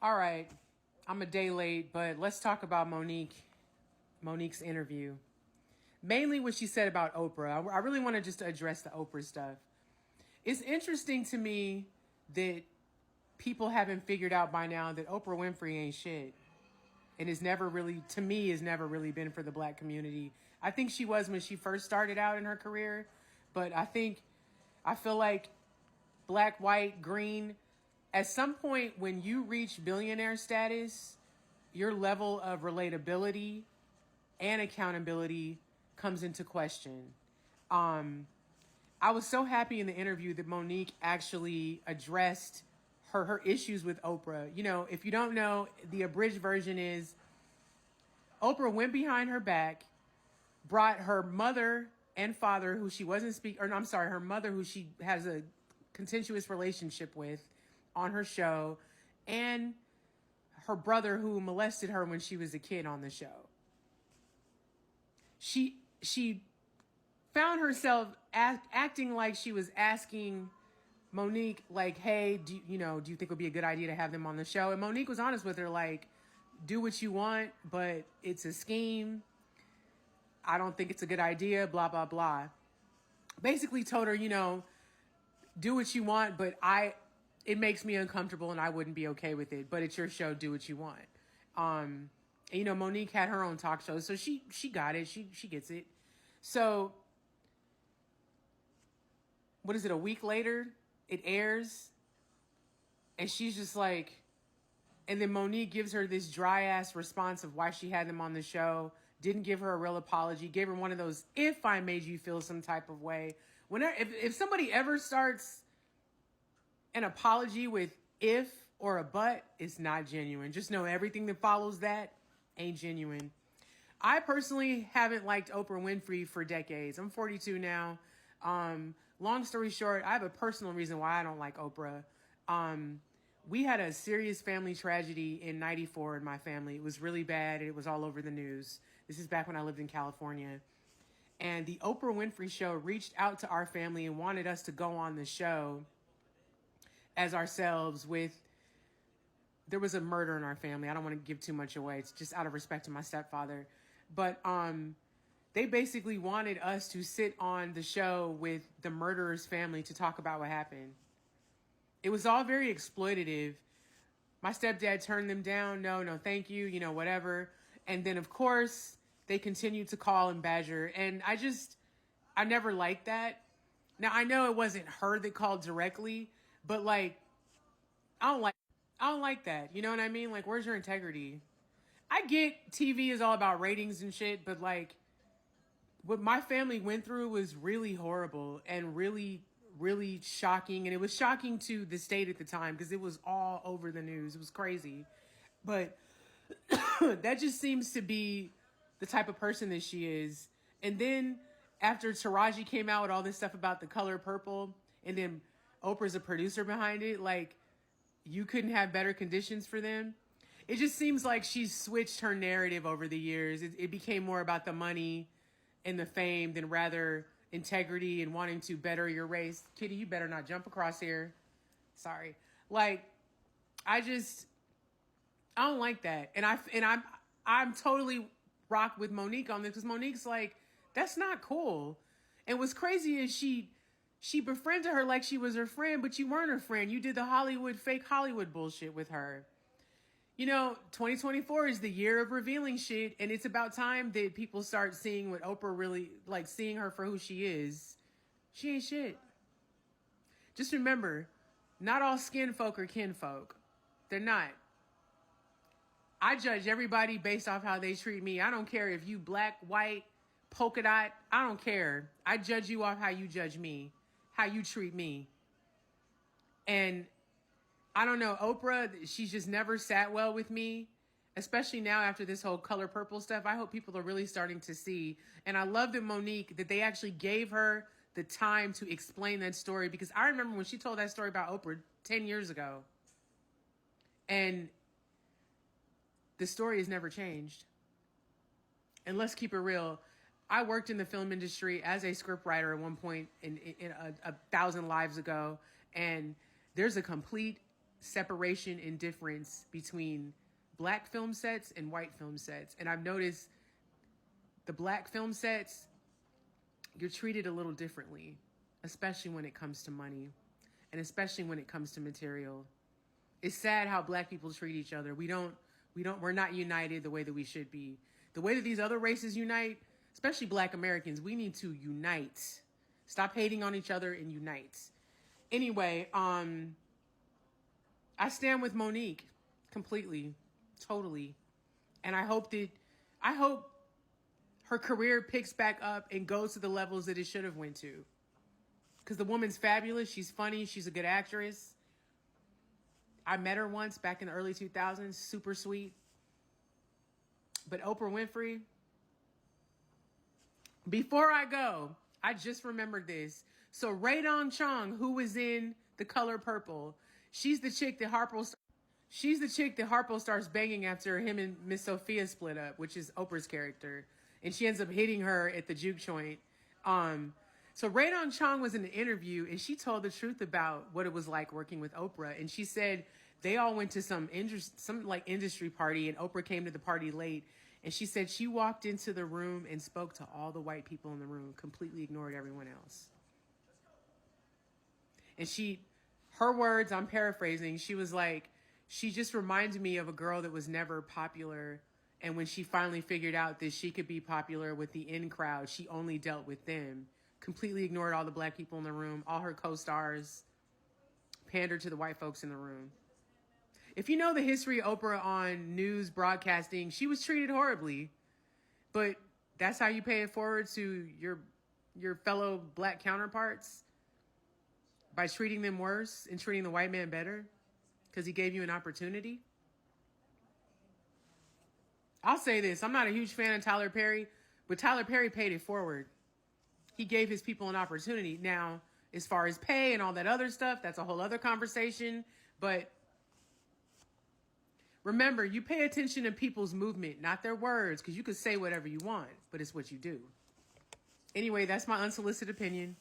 All right. I'm a day late, but let's talk about Monique's interview. Mainly what she said about Oprah. I really want to just address the Oprah stuff. It's interesting to me that people haven't figured out by now that Oprah Winfrey ain't shit. And is never really, to me, has never really been for the black community. I think she was when she first started out in her career, but I feel like black, white, green, at some point when you reach billionaire status, your level of relatability and accountability comes into question. I was so happy in the interview that Monique actually addressed her issues with Oprah. You know, if you don't know, the abridged version is Oprah went behind her back, brought her mother and father, who she wasn't speak, or no, I'm sorry, her mother, who she has a contentious relationship with, on her show, and her brother, who molested her when she was a kid on the show. She found herself acting like she was asking Monique, like, hey, do you think it would be a good idea to have them on the show? And Monique was honest with her, like, do what you want, but it's a scheme. I don't think it's a good idea, blah, blah, blah. Basically told her, do what you want, but it makes me uncomfortable and I wouldn't be okay with it, but it's your show, do what you want. And, Monique had her own talk show, so she got it. She gets it. So what is it? A week later, it airs, and she's just like, and then Monique gives her this dry ass response of why she had them on the show. Didn't give her a real apology. Gave her one of those, if I made you feel some type of way. Whenever, if somebody ever starts an apology with if or a but, it's not genuine. Just know everything that follows that ain't genuine. I personally haven't liked Oprah Winfrey for decades. I'm 42 now. Long story short, I have a personal reason why I don't like Oprah. We had a serious family tragedy in '94 in my family. It was really bad. It was all over the news. This is back when I lived in California. And the Oprah Winfrey Show reached out to our family and wanted us to go on the show as ourselves there was a murder in our family. I don't want to give too much away. It's just out of respect to my stepfather. But they basically wanted us to sit on the show with the murderer's family to talk about what happened. It was all very exploitative. My stepdad turned them down. No, thank you, whatever. And then, of course, they continued to call and badger. And I never liked that. Now, I know it wasn't her that called directly, but like, I don't like that. You know what I mean? Like, where's your integrity? I get TV is all about ratings and shit, but like, what my family went through was really horrible and really, really shocking. And it was shocking to the state at the time because it was all over the news. It was crazy. But that just seems to be the type of person that she is. And then after Taraji came out with all this stuff about the color purple, and then Oprah's a producer behind it, like, you couldn't have better conditions for them. It just seems like she's switched her narrative over the years. It became more about the money and the fame than rather integrity and wanting to better your race. Kitty, you better not jump across here. Sorry. Like, I don't like that. And I'm totally rock with Monique on this because Monique's like, that's not cool. And what's crazy is she befriended her like she was her friend, but you weren't her friend. You did the fake Hollywood bullshit with her. 2024 is the year of revealing shit, and it's about time that people start seeing what Oprah really, like, seeing her for who she is. She ain't shit. Just remember, not all skin folk are kinfolk. They're not. I judge everybody based off how they treat me. I don't care if you black, white, polka dot. I don't care. I judge you off how you judge me, how you treat me. And I don't know, Oprah, she's just never sat well with me, especially now after this whole color purple stuff. I hope people are really starting to see. And I love that Monique, that they actually gave her the time to explain that story, because I remember when she told that story about Oprah 10 years ago. And the story has never changed. And let's keep it real. I worked in the film industry as a scriptwriter at one point in a thousand lives ago. And there's a complete separation and difference between black film sets and white film sets. And I've noticed the black film sets, you're treated a little differently, especially when it comes to money and especially when it comes to material. It's sad how black people treat each other. We're not united the way that we should be. The way that these other races unite, especially black Americans, we need to unite. Stop hating on each other and unite. Anyway, I stand with Monique completely, totally. And I hope her career picks back up and goes to the levels that it should have went to. Because the woman's fabulous. She's funny. She's a good actress. I met her once back in the early 2000s. Super sweet. But Oprah Winfrey, before I go, I just remembered this. So Rae Dawn Chong, who was in The Color Purple, she's the chick that Harpo starts banging after him and Miss Sophia split up, which is Oprah's character. And she ends up hitting her at the juke joint. So Rae Dawn Chong was in an interview and she told the truth about what it was like working with Oprah. And she said they all went to some industry party and Oprah came to the party late. And she said she walked into the room and spoke to all the white people in the room, completely ignored everyone else. And her words, I'm paraphrasing, she was like, she just reminded me of a girl that was never popular. And when she finally figured out that she could be popular with the in crowd, she only dealt with them. Completely ignored all the black people in the room, all her co-stars, pandered to the white folks in the room. If you know the history of Oprah on news broadcasting, she was treated horribly. But that's how you pay it forward to your fellow black counterparts? By treating them worse and treating the white man better? Because he gave you an opportunity? I'll say this. I'm not a huge fan of Tyler Perry, but Tyler Perry paid it forward. He gave his people an opportunity. Now, as far as pay and all that other stuff, that's a whole other conversation. But remember, you pay attention to people's movement, not their words, because you can say whatever you want, but it's what you do. Anyway, that's my unsolicited opinion.